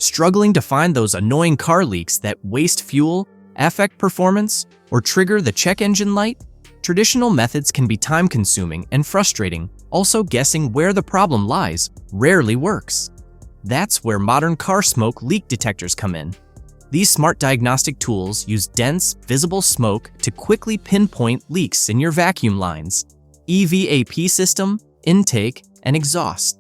Struggling to find those annoying car leaks that waste fuel, affect performance, or trigger the check engine light? Traditional methods can be time-consuming and frustrating. Also, guessing where the problem lies rarely works. That's where modern car smoke leak detectors come in. These smart diagnostic tools use dense, visible smoke to quickly pinpoint leaks in your vacuum lines, EVAP system, intake, and exhaust.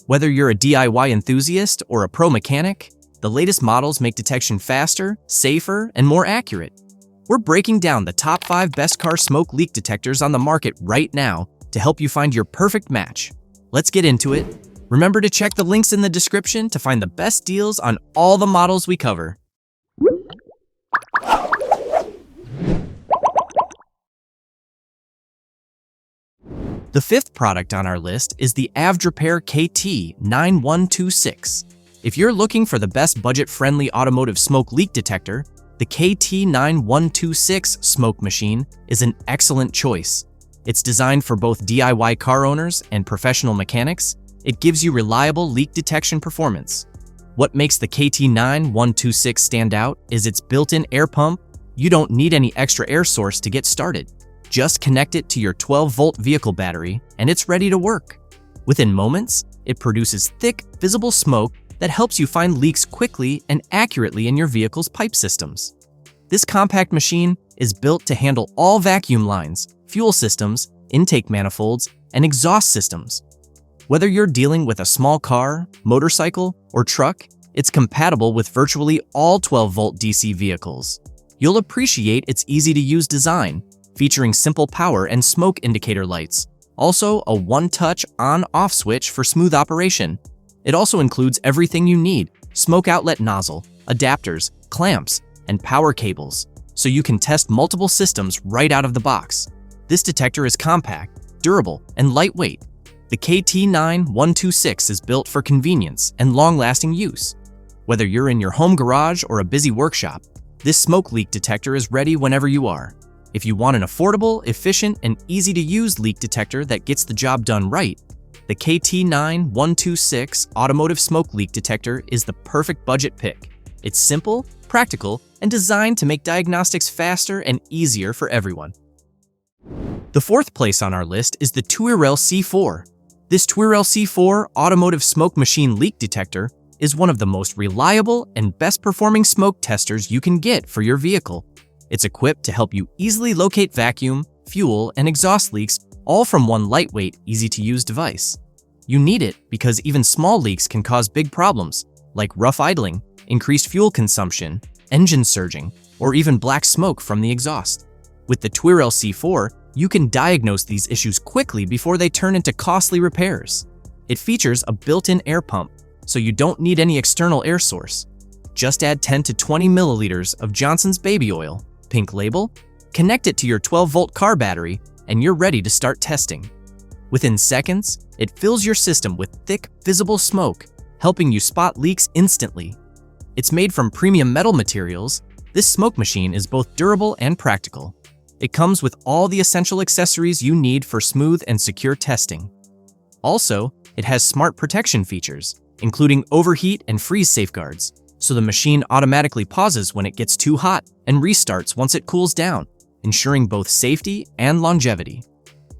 Whether you're a DIY enthusiast or a pro mechanic, the latest models make detection faster, safer, and more accurate. We're breaking down the top 5 best car smoke leak detectors on the market right now to help you find your perfect match. Let's get into it. Remember to check the links in the description to find the best deals on all the models we cover. The 5th product on our list is the Avdrepair KT-9126. If you're looking for the best budget-friendly automotive smoke leak detector, the KT-9126 smoke machine is an excellent choice. It's designed for both DIY car owners and professional mechanics. It gives you reliable leak detection performance. What makes the KT-9126 stand out is its built-in air pump. You don't need any extra air source to get started. Just connect it to your 12-volt vehicle battery, and it's ready to work. Within moments, it produces thick, visible smoke that helps you find leaks quickly and accurately in your vehicle's pipe systems. This compact machine is built to handle all vacuum lines, fuel systems, intake manifolds, and exhaust systems. Whether you're dealing with a small car, motorcycle, or truck, it's compatible with virtually all 12-volt DC vehicles. You'll appreciate its easy-to-use design, featuring simple power and smoke indicator lights. Also, a one-touch on-off switch for smooth operation. It also includes everything you need: smoke outlet nozzle, adapters, clamps, and power cables, so you can test multiple systems right out of the box. This detector is compact, durable, and lightweight. The KT-9126 is built for convenience and long-lasting use. Whether you're in your home garage or a busy workshop, this smoke leak detector is ready whenever you are. If you want an affordable, efficient, and easy-to-use leak detector that gets the job done right, the KT-9126 Automotive Smoke Leak Detector is the perfect budget pick. It's simple, practical, and designed to make diagnostics faster and easier for everyone. The 4th place on our list is the TUIREL C4. This TUIREL C4 Automotive Smoke Machine Leak Detector is one of the most reliable and best-performing smoke testers you can get for your vehicle. It's equipped to help you easily locate vacuum, fuel, and exhaust leaks, all from one lightweight, easy-to-use device. You need it because even small leaks can cause big problems, like rough idling, increased fuel consumption, engine surging, or even black smoke from the exhaust. With the TUIREL C4, you can diagnose these issues quickly before they turn into costly repairs. It features a built-in air pump, so you don't need any external air source. Just add 10 to 20 milliliters of Johnson's baby oil, pink label, connect it to your 12-volt car battery, and you're ready to start testing. Within seconds, it fills your system with thick, visible smoke, helping you spot leaks instantly. It's made from premium metal materials. This smoke machine is both durable and practical. It comes with all the essential accessories you need for smooth and secure testing. Also, it has smart protection features, including overheat and freeze safeguards, so the machine automatically pauses when it gets too hot and restarts once it cools down, ensuring both safety and longevity.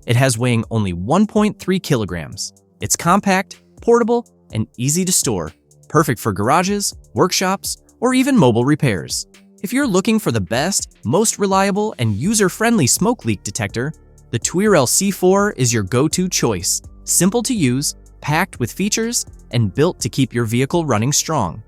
It has weighing only 1.3 kilograms. It's compact, portable, and easy to store, perfect for garages, workshops, or even mobile repairs. If you're looking for the best, most reliable, and user-friendly smoke leak detector, the TUIREL C4 is your go-to choice. Simple to use, packed with features, and built to keep your vehicle running strong.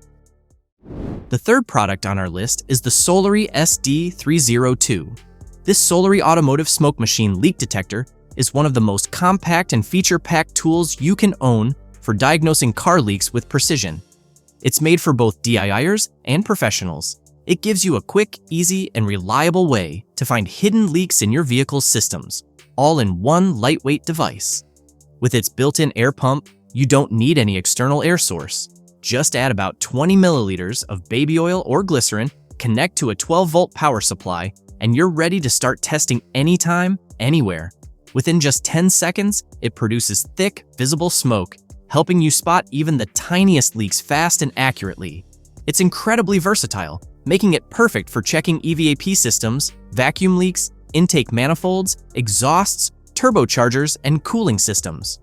The 3rd product on our list is the Solary SD302. This Solary automotive smoke machine leak detector is one of the most compact and feature-packed tools you can own for diagnosing car leaks with precision. It's made for both DIYers and professionals. It gives you a quick, easy, and reliable way to find hidden leaks in your vehicle's systems, all in one lightweight device. With its built-in air pump, you don't need any external air source. Just add about 20 milliliters of baby oil or glycerin, connect to a 12-volt power supply, and you're ready to start testing anytime, anywhere. Within just 10 seconds, it produces thick, visible smoke, helping you spot even the tiniest leaks fast and accurately. It's incredibly versatile, making it perfect for checking EVAP systems, vacuum leaks, intake manifolds, exhausts, turbochargers, and cooling systems.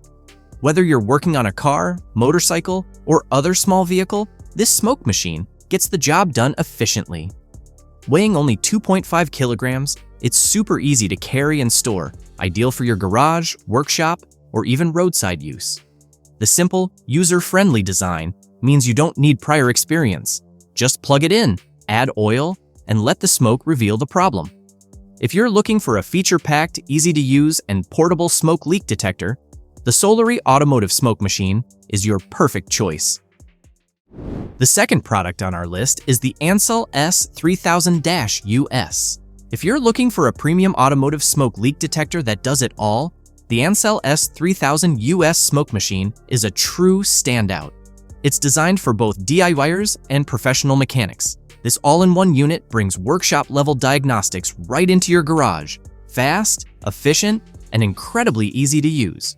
Whether you're working on a car, motorcycle, or other small vehicle, this smoke machine gets the job done efficiently. Weighing only 2.5 kilograms, it's super easy to carry and store, ideal for your garage, workshop, or even roadside use. The simple, user-friendly design means you don't need prior experience. Just plug it in, add oil, and let the smoke reveal the problem. If you're looking for a feature-packed, easy-to-use, and portable smoke leak detector, the Solary Automotive Smoke Machine is your perfect choice. The second product on our list is the ANCEL S3000-US. If you're looking for a premium automotive smoke leak detector that does it all, the ANCEL S3000-US smoke machine is a true standout. It's designed for both DIYers and professional mechanics. This all-in-one unit brings workshop-level diagnostics right into your garage, fast, efficient, and incredibly easy to use.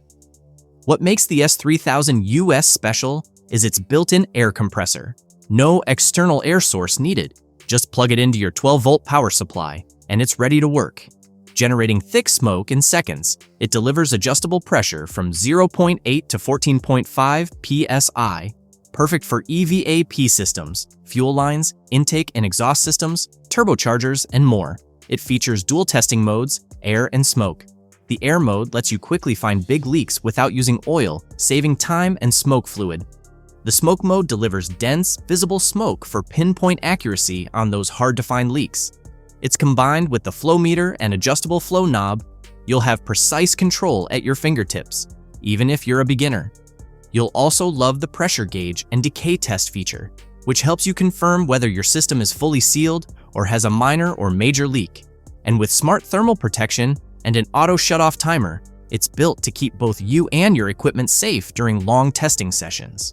What makes the S3000-US special is its built-in air compressor. No external air source needed. Just plug it into your 12-volt power supply, and it's ready to work. Generating thick smoke in seconds, it delivers adjustable pressure from 0.8 to 14.5 psi, perfect for EVAP systems, fuel lines, intake and exhaust systems, turbochargers, and more. It features dual testing modes, air and smoke. The air mode lets you quickly find big leaks without using oil, saving time and smoke fluid. The smoke mode delivers dense, visible smoke for pinpoint accuracy on those hard-to-find leaks. It's combined with the flow meter and adjustable flow knob. You'll have precise control at your fingertips, even if you're a beginner. You'll also love the pressure gauge and decay test feature, which helps you confirm whether your system is fully sealed or has a minor or major leak. And with smart thermal protection and an auto shut-off timer, it's built to keep both you and your equipment safe during long testing sessions.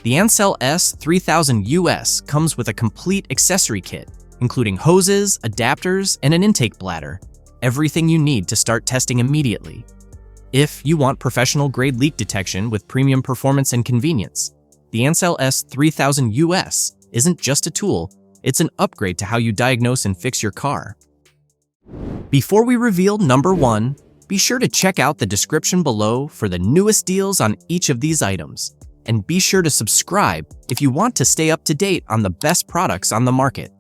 The ANCEL S3000-US comes with a complete accessory kit, including hoses, adapters, and an intake bladder. Everything you need to start testing immediately. If you want professional-grade leak detection with premium performance and convenience, the ANCEL S3000-US isn't just a tool, it's an upgrade to how you diagnose and fix your car. Before we reveal number 1, be sure to check out the description below for the newest deals on each of these items. And be sure to subscribe if you want to stay up to date on the best products on the market.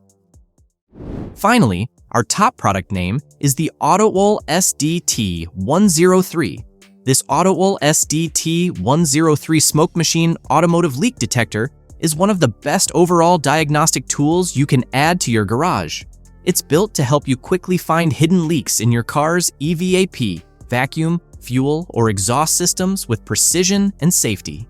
Finally, our top product name is the AUTOOL SDT103. This AUTOOL SDT103 smoke machine automotive leak detector is one of the best overall diagnostic tools you can add to your garage. It's built to help you quickly find hidden leaks in your car's EVAP, vacuum, fuel, or exhaust systems with precision and safety.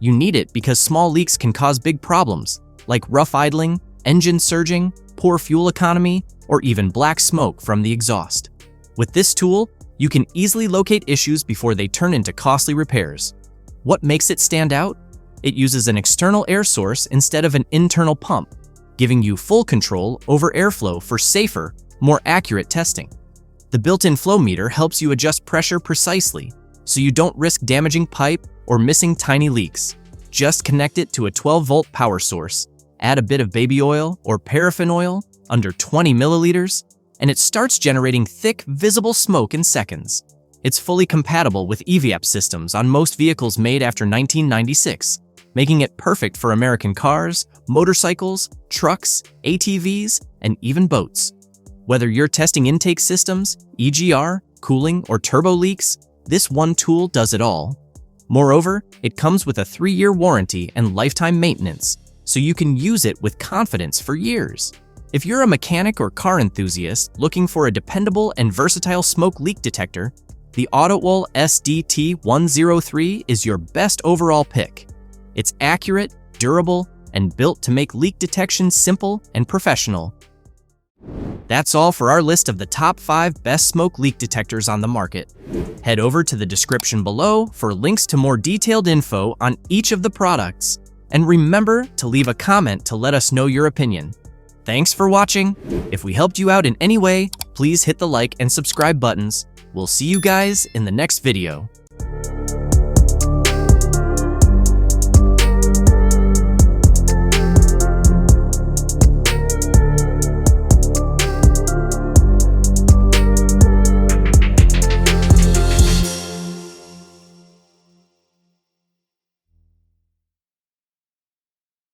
You need it because small leaks can cause big problems, like rough idling, engine surging, poor fuel economy, or even black smoke from the exhaust. With this tool, you can easily locate issues before they turn into costly repairs. What makes it stand out? It uses an external air source instead of an internal pump, giving you full control over airflow for safer, more accurate testing. The built-in flow meter helps you adjust pressure precisely, so you don't risk damaging pipe or missing tiny leaks. Just connect it to a 12-volt power source, add a bit of baby oil or paraffin oil under 20 milliliters, and it starts generating thick, visible smoke in seconds. It's fully compatible with EVAP systems on most vehicles made after 1996, making it perfect for American cars, motorcycles, trucks, ATVs, and even boats. Whether you're testing intake systems, EGR, cooling, or turbo leaks, this one tool does it all. Moreover, it comes with a 3-year warranty and lifetime maintenance, so you can use it with confidence for years. If you're a mechanic or car enthusiast looking for a dependable and versatile smoke leak detector, the AUTOOL SDT103 is your best overall pick. It's accurate, durable, and built to make leak detection simple and professional. That's all for our list of the top 5 best smoke leak detectors on the market. Head over to the description below for links to more detailed info on each of the products. And remember to leave a comment to let us know your opinion. Thanks for watching. If we helped you out in any way, please hit the like and subscribe buttons. We'll see you guys in the next video.